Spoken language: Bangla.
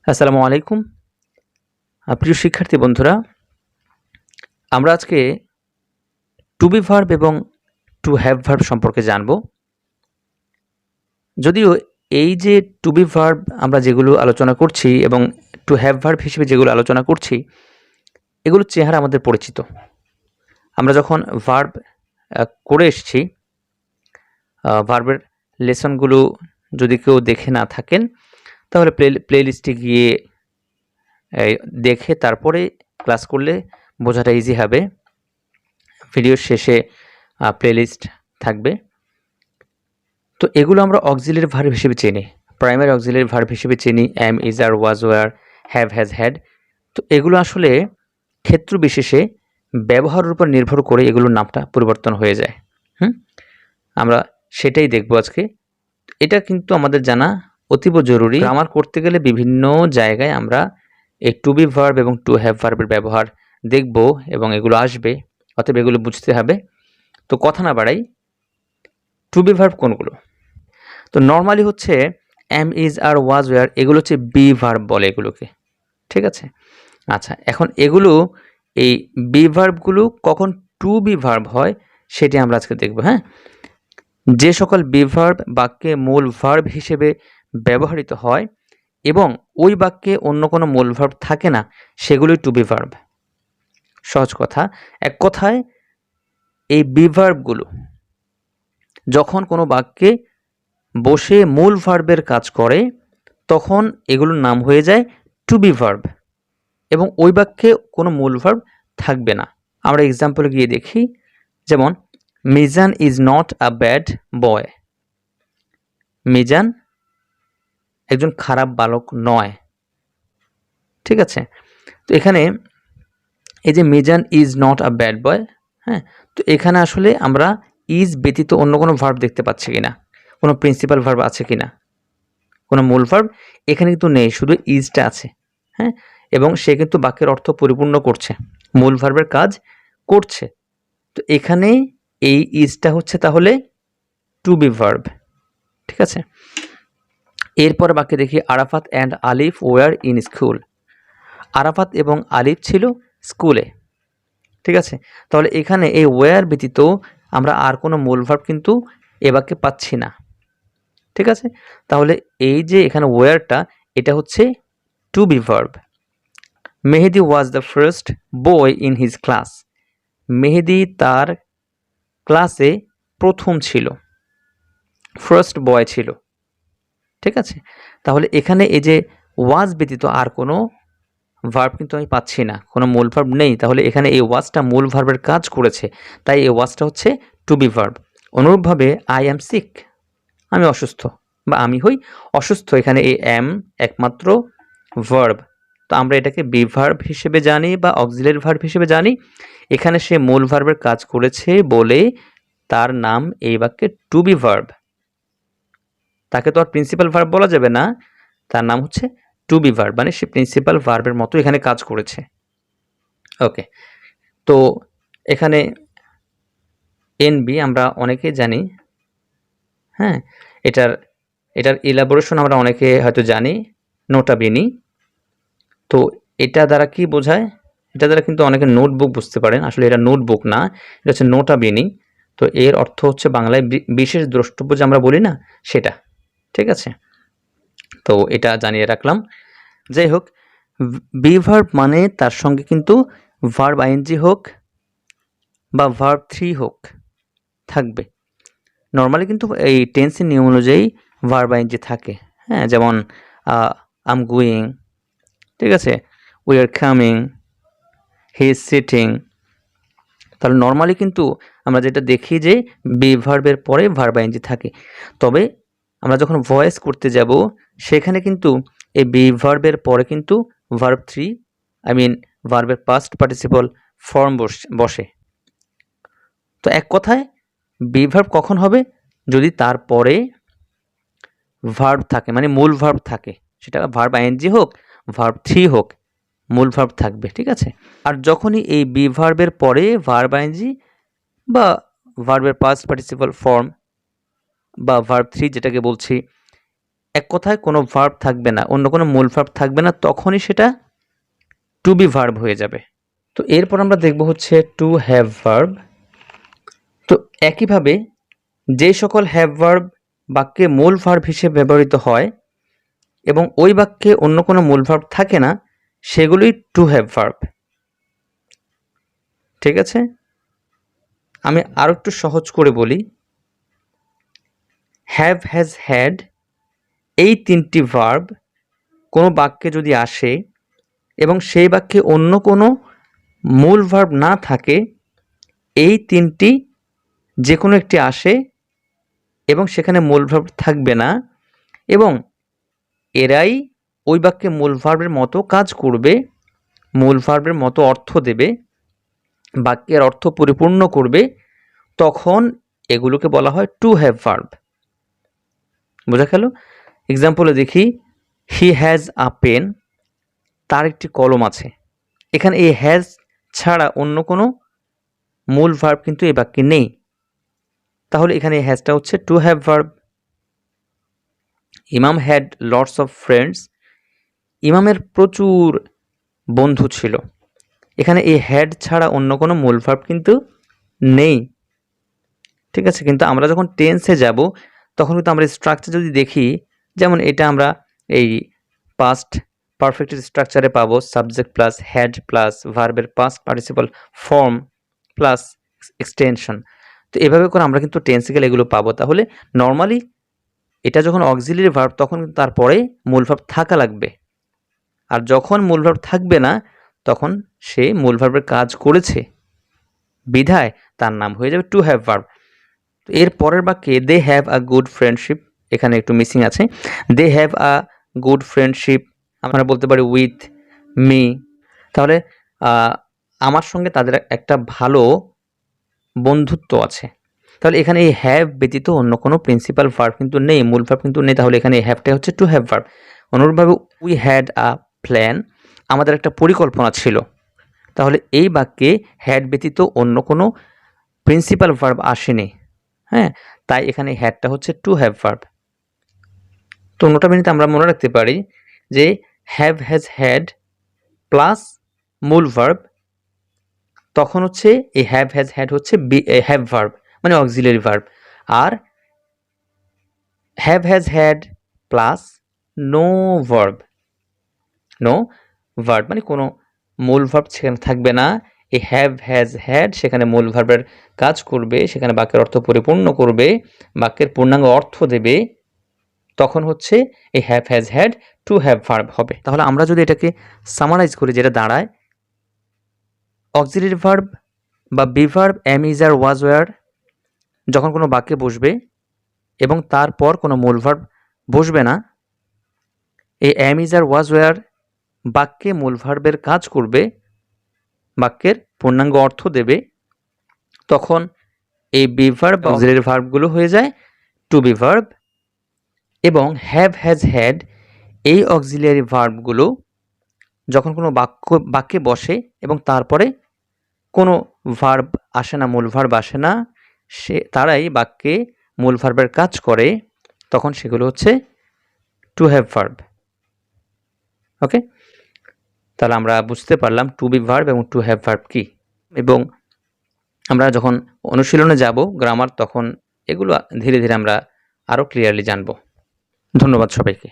আসসালামু আলাইকুম প্রিয় শিক্ষার্থী বন্ধুরা, আমরা আজকে টু বি ভার্ব এবং টু হ্যাভ ভার্ব সম্পর্কে জানব। যদিও এই যে টু বি ভার্ব আমরা যেগুলো আলোচনা করছি এবং টু হ্যাভ ভার্ব হিসেবে যেগুলো আলোচনা করছি, এগুলো চেহারা আমাদের পরিচিত। আমরা যখন ভার্ব করে এসেছি, ভার্বের লেসনগুলো যদি কেউ দেখে না থাকেন তাহলে প্লেলিস্টে গিয়ে দেখে তারপরে ক্লাস করলে বোঝাটা ইজি হবে। ভিডিওর শেষে প্লেলিস্ট থাকবে। তো এগুলো আমরা অক্সিলারি ভার্ব হিসেবে চিনি, প্রাইমারি অক্সিলারি ভার্ব হিসেবে চিনি, am, is, are, was, were, have, has, had. তো এগুলো আসলে ক্ষেত্র বিশেষে ব্যবহারের উপর নির্ভর করে এগুলোর নামটা পরিবর্তন হয়ে যায়। আমরা সেটাই দেখব আজকে। এটা কিন্তু আমাদের জানা অতীব জরুরি। গ্রামার করতে গেলে বিভিন্ন জায়গায় আমরা এই টু বি ভার্ব এবং টু হ্যাভ ভার্বের ব্যবহার দেখব এবং এগুলো আসবে, অতএব এগুলো বুঝতে হবে। তো কথা না বাড়াই, টু বি ভার্ব কোনগুলো? তো নর্মালি হচ্ছে অ্যাম, ইজ, আর, ওয়াজ, ওয়ার, এগুলো হচ্ছে বি ভার্ব বলে এগুলোকে, ঠিক আছে? আচ্ছা, এখন এগুলো এই বি ভার্বগুলো কখন টু বি ভার্ব হয় সেটি আমরা আজকে দেখব। হ্যাঁ, যে সকল বি ভার্ব বাক্যে মূল ভার্ব হিসেবে ব্যবহৃত হয় এবং ওই বাক্যে অন্য কোনো মূল ভার্ব থাকে না, সেগুলোই টু বি ভার্ব। সহজ কথা, এক কথায় এই বি ভার্বগুলো যখন কোনো বাক্যে বসে মূল ভার্বের কাজ করে তখন এগুলোর নাম হয়ে যায় টু বি ভার্ব এবং ওই বাক্যে কোনো মূল ভার্ব থাকবে না। আমরা এক্সাম্পলে গিয়ে দেখি, যেমন Mizan is not a bad boy. Mizan একজন খারাপ বালক নয়, ঠিক আছে? তো এখানে এই যে Mizan is not a bad boy, হ্যাঁ, তো এখানে আসলে আমরা ইজ ব্যতীত অন্য কোনো ভার্ব দেখতে পাচ্ছি কিনা, কোনো প্রিন্সিপাল ভার্ব আছে কিনা, কোনো মূল ভার্ব এখানে কিন্তু নেই, শুধু ইজটা আছে। হ্যাঁ, এবং সে কিন্তু বাক্যের অর্থ পরিপূর্ণ করছে, মূল ভার্বের কাজ করছে। তো এখানে এই ইজটা হচ্ছে তাহলে টু বি ভার্ব, ঠিক আছে? এরপর বাক্যে দেখি, Arafat and Alif war in school. Arafat এবং আলিফ ছিল স্কুলে, ঠিক আছে? তাহলে এখানে এই ওয়ার ব্যতীত আমরা আর কোনো মূল ভার্ব কিন্তু এ বাক্যে পাচ্ছি না, ঠিক আছে? তাহলে এই যে এখানে ওয়ারটা, এটা হচ্ছে to be verb. Mehedi was the first boy in his class. Mehedi তার ক্লাসে প্রথম ছিল, ফার্স্ট বয় ছিল, ঠিক আছে? তাহলে এখানে এই যে ওয়াজ ব্যতীত আর কোনো ভার্ব কিন্তু আমি পাচ্ছি না, কোনো মূল ভার্ব নেই। তাহলে এখানে এই ওয়াজটা মূল ভার্বের কাজ করেছে, তাই এই ওয়াজটা হচ্ছে টু বি ভার্ব। অনুরূপভাবে আই অ্যাম সিক, আমি অসুস্থ বা আমি হই অসুস্থ, এখানে এই অ্যাম একমাত্র ভার্ব। তো আমরা এটাকে বি ভার্ব হিসেবে জানি বা অক্সিলারি ভার্ব হিসেবে জানি। এখানে সে মূল ভার্বের কাজ করেছে বলে তার নাম এই বাক্যে টু বি ভার্ব। তাকে তো আর প্রিন্সিপাল ভার্ব বলা যাবে না, তার নাম হচ্ছে টু বি ভার্ব, মানে সে প্রিন্সিপাল ভার্বের মতো এখানে কাজ করেছে। ওকে, তো এখানে এনবি আমরা অনেকে জানি, হ্যাঁ, এটার ইলাবোরেশন আমরা অনেকে হয়তো জানি, নোটা বেনি। তো এটা দ্বারা কি বোঝায়? এটা দ্বারা কিন্তু অনেকে নোটবুক বুঝতে পারেন, আসলে এটা নোটবুক না, এটা হচ্ছে নোটা বেনি। তো এর অর্থ হচ্ছে বাংলায় বিশেষ দ্রষ্টব্য যে আমরা বলি না, সেটা, ঠিক আছে? তো এটা জানিয়ে রাখলাম। যাই হোক, বি ভার্ব মানে তার সঙ্গে কিন্তু ভার্ব আইএনজি হোক বা ভার্ব থ্রি হোক থাকবে। নর্মালি কিন্তু এই টেন্সের নিয়ম অনুযায়ী ভার্ব আইএনজি থাকে, হ্যাঁ, যেমন আম গোয়িং, ঠিক আছে, we are coming, he is sitting. তাহলে নর্মালি কিন্তু আমরা যেটা দেখি যে বি ভার্বের পরে ভার্ব আইএনজি থাকে। তবে আমরা যখন ভয়েস করতে যাব সেখানে কিন্তু এই বি ভার্বের পরে কিন্তু ভার্ব থ্রি, ভার্বের পাস্ট পার্টিসিপল ফর্ম বসে। তো এক কথায় বি ভার্ব কখন হবে? যদি তারপরে ভার্ব থাকে, মানে মূল ভার্ব থাকে, সেটা ভার্ব আইএনজি হোক, ভার্ব থ্রি হোক, মূল ভার্ব থাকবে, ঠিক আছে? আর যখনই এই বি ভার্বের পরে ভার্ব আইএনজি বা ভার্বের পাস্ট পার্টিসিপাল ফর্ম বা ভার্ব 3 যেটাকে বলছি, এক কথায় কোনো ভার্ব থাকবে না, অন্য কোনো মূল ভার্ব থাকবে না, তখনই সেটা টু বি ভার্ব হয়ে যাবে। তো এরপর আমরা দেখব হচ্ছে টু হ্যাভ ভার্ব। তো একইভাবে যে সকল হ্যাভ ভার্ব বাক্যে মূল ভার্ব হিসেবে ব্যবহৃত হয় এবং ওই বাক্যে অন্য কোনো মূল ভার্ব থাকে না, সেগুলোই টু হ্যাভ ভার্ব। ঠিক আছে, আমি আরো একটু সহজ করে বলি। হ্যাভ, হ্যাজ, হ্যাড এই তিনটি ভার্ব কোনো বাক্যে যদি আসে এবং সেই বাক্যে অন্য কোনো মূল ভার্ব না থাকে, এই তিনটি যে কোনো একটি আসে এবং সেখানে মূল ভার্ব থাকবে না এবং এরাই ওই বাক্যে মূল ভার্বের মতো কাজ করবে, মূল ভার্বের মতো অর্থ দেবে, বাক্যের অর্থ পরিপূর্ণ করবে, তখন এগুলোকে বলা হয় টু হ্যাভ ভার্ব। বোঝা গেল? এক্সাম্পলে দেখি, হি হ্যাজ আ পেন, তার একটি কলম আছে। এখানে এই হ্যাজ ছাড়া অন্য কোনো মূল ভার্ব কিন্তু এই বাক্যে নেই, তাহলে এখানে এই হ্যাজটা হচ্ছে টু হ্যাভ ভার্ব। ইমাম হ্যাড লটস অফ ফ্রেন্ডস, ইমামের প্রচুর বন্ধু ছিল। এখানে এই হ্যাড ছাড়া অন্য কোনো মূল ভার্ব কিন্তু নেই। ঠিক আছে, কিন্তু আমরা যখন টেন্সে যাব তখন কিন্তু আমরা স্ট্রাকচার যদি দেখি, যেমন এটা আমরা এই পাস্ট পারফেক্ট স্ট্রাকচারে পাবো, সাবজেক্ট প্লাস হ্যাড প্লাস ভার্বের past participle form plus extension. তো এভাবে করে আমরা কিন্তু টেন্সে গেলে এগুলো পাবো। তাহলে নর্মালি এটা যখন অক্সিলিয়ারি ভার্ব তখন তারপরে মূল ভার্ব থাকা লাগবে, আর যখন মূল ভার্ব থাকবে না তখন সে মূল ভার্বের কাজ করেছে বিধায় তার নাম হয়ে যাবে টু হ্যাভ ভার্ব। তো এর পরের বাক্যে they have a good friendship, এখানে একটু মিসিং আছে। They have a good friendship, আমরা বলতে পারি উইথ মি। তাহলে আমার সঙ্গে তাদের একটা ভালো বন্ধুত্ব আছে। তাহলে এখানে এই হ্যাভ ব্যতীত অন্য কোনো প্রিন্সিপাল ভার্ব কিন্তু নেই, মূল ভার্ব কিন্তু নেই, তাহলে এখানে এই হ্যাভটা হচ্ছে টু হ্যাভ ভার্ব। অনুরূপভাবে উই হ্যাড আ প্ল্যান, আমাদের একটা পরিকল্পনা ছিল। তাহলে এই বাক্যে হ্যাড ব্যতীত অন্য কোনো প্রিন্সিপাল ভার্ব আসেনি, হ্যাঁ, তাই এখানে হ্যাডটা হচ্ছে টু হ্যাভ ভার্ব। তো নোটাবেনিতে আমরা মনে রাখতে পারি যে হ্যাভ, হ্যাজ, হ্যাড প্লাস মূল ভার্ব, তখন হচ্ছে এই হ্যাভ, হ্যাজ, হ্যাড হচ্ছে হ্যাভ ভার্ব মানে অক্সিলিয়ারি ভার্ব। আর have, has, had plus no verb, no verb মানে কোনো মূল ভার্ব সেখানে থাকবে না। এই হ্যাভ, হ্যাজ, হ্যাড সেখানে মূল ভার্বের কাজ করবে, সেখানে বাক্যের অর্থ পরিপূর্ণ করবে, বাক্যের পূর্ণাঙ্গ অর্থ দেবে, তখন হচ্ছে এই have, has, had to have verb হবে। তাহলে আমরা যদি এটাকে সামারাইজ করি, যেটা দাঁড়ায় অক্সিলিয়ারি ভার্ব বা be verb am, is, are, was, were যখন কোনো বাক্যে বসবে এবং তারপর কোনো মূল ভার্ব বসবে না, এই am, is, are, was, were বাক্যে মূল ভার্বের কাজ করবে, বাক্যের পূর্ণাঙ্গ অর্থ দেবে, তখন এই বি ভার্ব বা অক্সিলিয়ারি ভার্বগুলো হয়ে যায় টু বি ভার্ব। এবং হ্যাভ, হ্যাজ, হ্যাড এই অক্সিলিয়ারি ভার্বগুলো যখন কোনো বাক্যে বসে এবং তারপরে কোনো ভার্ব আসে না, মূল ভার্ব আসে না, তারাই বাক্যে মূল ভার্বের কাজ করে, তখন সেগুলো হচ্ছে টু হ্যাভ ভার্ব। ওকে, তাহলে আমরা বুঝতে পারলাম টু বি ভার্ব এবং টু হ্যাভ ভার্ব কি, এবং আমরা যখন অনুশীলনে যাব গ্রামার তখন এগুলো ধীরে ধীরে আমরা আরও ক্লিয়ারলি জানব। ধন্যবাদ সবাইকে।